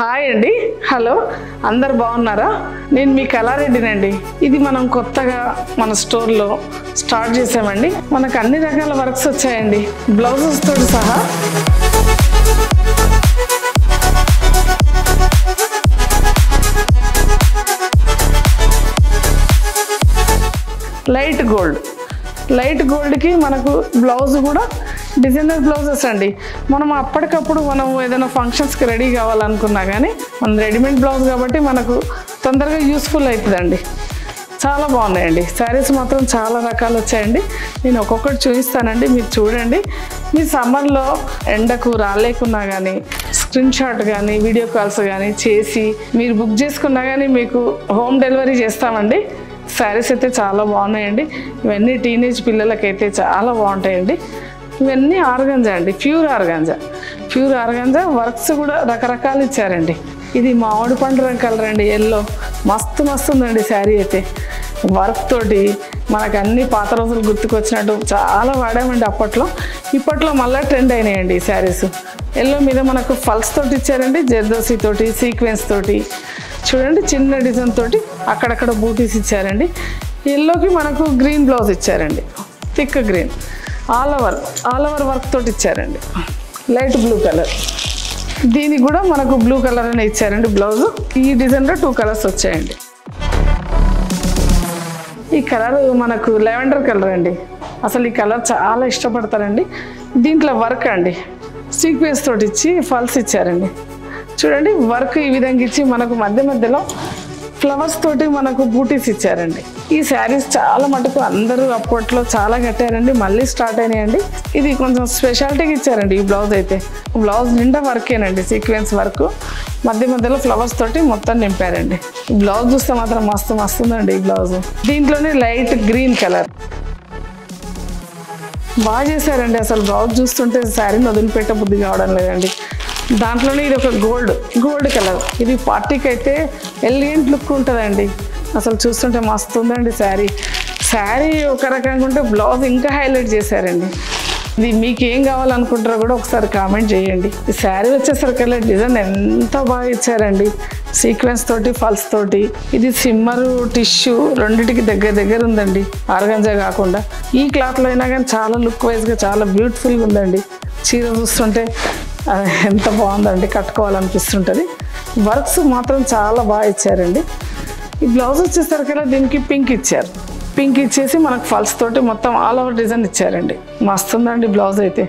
Hi అండి, hello, అందరు బాగున్నారా? నేను మీ కళారెడ్డినండి. ఇది మనం కొత్తగా మన స్టోర్లో స్టార్ట్ చేసామండి. మనకు అన్ని రకాల వర్క్స్ వచ్చాయండి, బ్లౌజెస్ తోటి సహా. లైట్ గోల్డ్కి మనకు బ్లౌజ్ కూడా డిజైనర్ బ్లౌజెస్ అండి. మనం అప్పటికప్పుడు మనం ఏదైనా ఫంక్షన్స్కి రెడీ కావాలనుకున్నా కానీ మన రెడీమేడ్ బ్లౌజ్ కాబట్టి మనకు తొందరగా యూస్ఫుల్ అవుతుందండి. చాలా బాగున్నాయండి శారీస్, మాత్రం చాలా రకాలు వచ్చాయండి. నేను ఒక్కొక్కటి చూపిస్తానండి, మీరు చూడండి. మీ సమ్మర్లో ఎండకు రాలేకున్నా కానీ స్క్రీన్ షాట్ కానీ వీడియో కాల్స్ కానీ చేసి మీరు బుక్ చేసుకున్నా కానీ మీకు హోమ్ డెలివరీ చేస్తామండి. శారీస్ అయితే చాలా బాగున్నాయండి. ఇవన్నీ టీనేజ్ పిల్లలకైతే చాలా బాగుంటాయండి. ఇవన్నీ ఆర్గంజా అండి, ప్యూర్ ఆర్గంజా వర్క్స్ కూడా రకరకాలు ఇచ్చారండి. ఇది మామిడి పండు రంగు కలర్ అండి, ఎల్లో, మస్తు ఉందండి శారీ అయితే. వర్క్ తోటి మనకు అన్ని పాత రోజులు గుర్తుకొచ్చినట్టు చాలా వాడామండి అప్పట్లో. ఇప్పట్లో మళ్ళీ ట్రెండ్ అయినాయండి ఈ శారీస్. ఎల్లో మీద మనకు ఫల్స్ తోటి ఇచ్చారండి, జర్దోసి తోటి, సీక్వెన్స్ తోటి. చూడండి, చిన్న డిజైన్ తోటి అక్కడక్కడ బూటీస్ ఇచ్చారండి. ఎల్లోకి మనకు గ్రీన్ బ్లౌజ్ ఇచ్చారండి, thick green, all over work తోటి ఇచ్చారండి. లైట్ బ్లూ కలర్, దీనికి కూడా మనకు బ్లూ కలర్ అనే ఇచ్చారండి బ్లౌజ్. ఈ డిజైన్లో 2 కలర్స్ వచ్చాయండి. ఈ కలర్ మనకు లెవెండర్ కలర్ అండి. అసలు ఈ కలర్ చాలా ఇష్టపడతారండి. దీంట్లో వర్క్ అండి, సీక్వెన్స్ తోటి ఇచ్చి ఫల్స్ ఇచ్చారండి. చూడండి, వర్క్ ఈ విధంగా ఇచ్చి మనకు మధ్యలో ఫ్లవర్స్ తోటి మనకు బూటీస్ ఇచ్చారండి. ఈ శారీస్ చాలా మటుకు అందరూ అప్పట్లో చాలా కట్టారండి, మళ్ళీ స్టార్ట్ అయినాయండి. ఇది కొంచెం స్పెషాలిటీగా ఇచ్చారండి. ఈ బ్లౌజ్ అయితే బ్లౌజ్ నిండా వర్కేనండి, సీక్వెన్స్ వర్క్, మధ్యలో ఫ్లవర్స్ తోటి మొత్తం నింపారండి. ఈ బ్లౌజ్ చూస్తే మాత్రం మస్తు ఉందండి ఈ బ్లౌజ్. దీంట్లోనే లైట్ గ్రీన్ కలర్ బాగా చేశారండి. అసలు బ్లౌజ్ చూస్తుంటే శారీని వదిలిపెట్ట బుద్ధి కావడం లేదండి. దాంట్లోనే ఇది ఒక గోల్డ్ కలర్. ఇది పార్టీకి అయితే ఎలిగెంట్ లుక్ ఉంటుందండి. అసలు చూస్తుంటే మస్తు ఉందండి శారీ ఒక రకంగా ఉంటే బ్లౌజ్ ఇంకా హైలైట్ చేశారండి. ఇది మీకు ఏం కావాలనుకుంటారో కూడా ఒకసారి కామెంట్ చేయండి. ఈ శారీ వచ్చేసరికి డిజైన్ ఎంత బాగా ఇచ్చారండి, సీక్వెన్స్ తోటి, ఫల్స్ తోటి. ఇది సిమ్మరు, టిష్యూ రెండింటికి దగ్గర ఉందండి, ఆర్గంజా కాకుండా. ఈ క్లాత్లో అయినా కానీ చాలా లుక్ వైజ్గా చాలా బ్యూటిఫుల్గా ఉందండి. చీర చూస్తుంటే ఎంత బాగుందండి, కట్టుకోవాలనిపిస్తుంటుంది. వర్క్స్ మాత్రం చాలా బాగా ఇచ్చారండి. ఈ బ్లౌజ్ వచ్చేసరికి దీనికి పింక్ ఇచ్చేసి మనకు ఫల్స్ తోటి మొత్తం ఆల్ ఓవర్ డిజైన్ ఇచ్చారండి. మస్తు ఉందండి బ్లౌజ్ అయితే.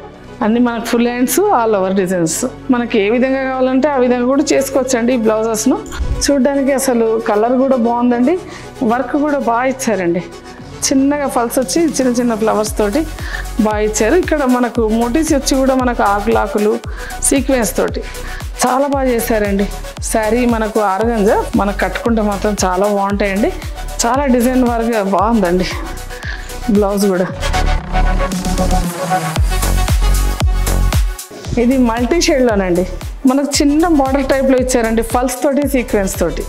అన్ని మనకు full hands, all over designs. మనకి ఏ విధంగా కావాలంటే ఆ విధంగా కూడా చేసుకోవచ్చండి ఈ బ్లౌజెస్ను. చూడడానికి అసలు కలర్ కూడా బాగుందండి, వర్క్ కూడా బాగా ఇచ్చారండి. చిన్నగా ఫల్స్ వచ్చి చిన్న ఫ్లవర్స్ తోటి బాగా ఇచ్చారు. ఇక్కడ మనకు మోటీస్ వచ్చి కూడా మనకు ఆకులు సీక్వెన్స్ తోటి చాలా బాగా చేశారండి. శారీ మనకు ఆర్గంజా, మనకు కట్టుకుంటే మాత్రం చాలా బాగుంటాయండి. చాలా డిజైన్ వర్క్ బాగుందండి బ్లౌజ్ కూడా. ఇది మల్టీ షేడ్లోనండి, మనకు చిన్న బార్డర్ టైప్లో ఇచ్చారండి, ఫల్స్ తోటి, సీక్వెన్స్ తోటి.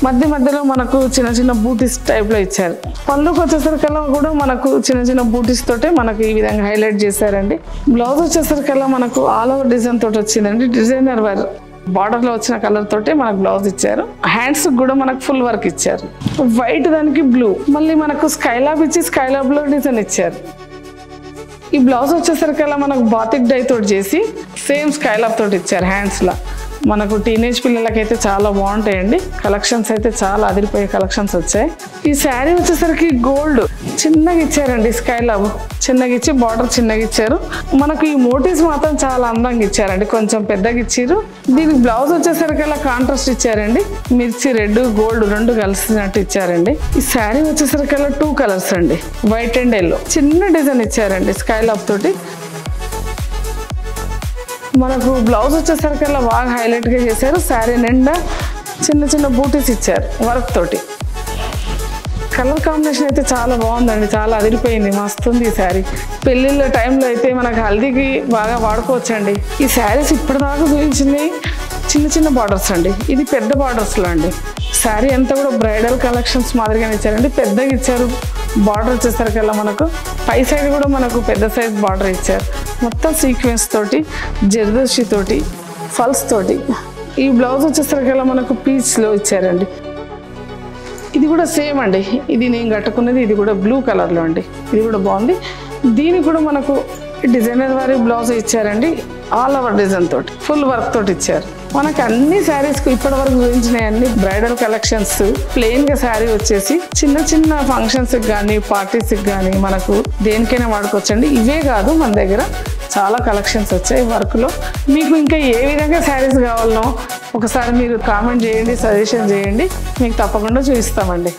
మధ్యలో మనకు చిన్న బూటీస్ టైప్లో ఇచ్చారు. పళ్ళుకి వచ్చేసరికల్లా కూడా మనకు చిన్న బూటీస్ తోటే మనకు ఈ విధంగా హైలైట్ చేశారండి. బ్లౌజ్ వచ్చేసరికల్లా మనకు ఆల్ ఓవర్ డిజైన్ తోటి వచ్చిందండి. డిజైనర్ వర్క్ బార్డర్లో వచ్చిన కలర్ తోటే మనకు బ్లౌజ్ ఇచ్చారు. హ్యాండ్స్ కూడా మనకు ఫుల్ వర్క్ ఇచ్చారు. వైట్ దానికి బ్లూ, మళ్ళీ మనకు స్కైలాబ్ ఇచ్చి స్కైలాబ్లో డిజైన్ ఇచ్చారు. ఈ బ్లౌజ్ వచ్చేసరికల్లా మనకు బాతిక్ డై తోటి చేసి సేమ్ స్కైలాబ్ తోటి ఇచ్చారు హ్యాండ్స్లో. మనకు టీనేజ్ పిల్లలకైతే చాలా బాగుంటాయండి. కలెక్షన్స్ అయితే చాలా అదిరిపోయే కలెక్షన్స్ వచ్చాయి. ఈ శారీ వచ్చేసరికి గోల్డ్ చిన్నగా ఇచ్చారండి, స్కైలాబ్ చిన్నగా ఇచ్చి బార్డర్ చిన్నగా ఇచ్చారు. మనకు ఈ మోటీస్ మాత్రం చాలా అందంగా ఇచ్చారండి, కొంచెం పెద్దగా ఇచ్చారు. దీనికి బ్లౌజ్ వచ్చేసరికి అలా కాంట్రాస్ట్ ఇచ్చారండి, మిర్చి రెడ్ గోల్డ్ 2 కలిసినట్టు ఇచ్చారండి. ఈ శారీ వచ్చేసరికి అలా 2 కలర్స్ అండి, వైట్ అండ్ ఎల్లో. చిన్న డిజైన్ ఇచ్చారండి స్కైలాబ్ తోటి. మనకు బ్లౌజ్ వచ్చేసరికి అలా బాగా హైలైట్గా చేశారు. శారీ నిండా చిన్న బూటీస్ ఇచ్చారు వర్క్ తోటి. కలర్ కాంబినేషన్ అయితే చాలా బాగుందండి, చాలా అదిరిపోయింది, మస్తుంది ఈ శారీ. పెళ్ళిళ్ళ టైంలో అయితే మనకు హల్దీకి బాగా వాడుకోవచ్చండి. ఈ శారీస్ ఇప్పటిదాకా చూపించింది చిన్న బార్డర్స్ అండి, ఇది పెద్ద బార్డర్స్లో అండి. శారీ అంతా కూడా బ్రైడల్ కలెక్షన్స్ మాదిరిగానే ఇచ్చారండి, పెద్దగా ఇచ్చారు. బార్డర్ వచ్చేసరికల్లా మనకు పై సైడ్ కూడా మనకు పెద్ద సైజ్ బార్డర్ ఇచ్చారు. మొత్తం సీక్వెన్స్ తోటి, జర్దోషి తోటి, ఫల్స్ తోటి ఈ బ్లౌజ్ వచ్చేసరికి మనకు పీచ్లో ఇచ్చారండి. ఇది కూడా సేమ్ అండి, ఇది నేను కట్టుకున్నది, ఇది కూడా బ్లూ కలర్లో అండి. ఇది కూడా బాగుంది. దీనికి కూడా మనకు డిజైనర్ వారి బ్లౌజ్ ఇచ్చారండి. ఆల్ ఓవర్ డిజైన్ తోటి ఫుల్ వర్క్ తోటి ఇచ్చారు. మనకి అన్ని శారీస్కి ఇప్పటి వరకు చూపించిన అన్ని బ్రైడల్ కలెక్షన్స్. ప్లెయిన్గా శారీ వచ్చేసి చిన్న చిన్న ఫంక్షన్స్కి కానీ పార్టీస్కి కానీ మనకు దేనికైనా వాడుకోవచ్చండి. ఇవే కాదు, మన దగ్గర చాలా కలెక్షన్స్ వచ్చాయి వర్క్లో. మీకు ఇంకా ఏ విధంగా శారీస్ కావాలనో ఒకసారి మీరు కామెంట్ చేయండి, సజెషన్ చేయండి, మీకు తప్పకుండా చూపిస్తామండి.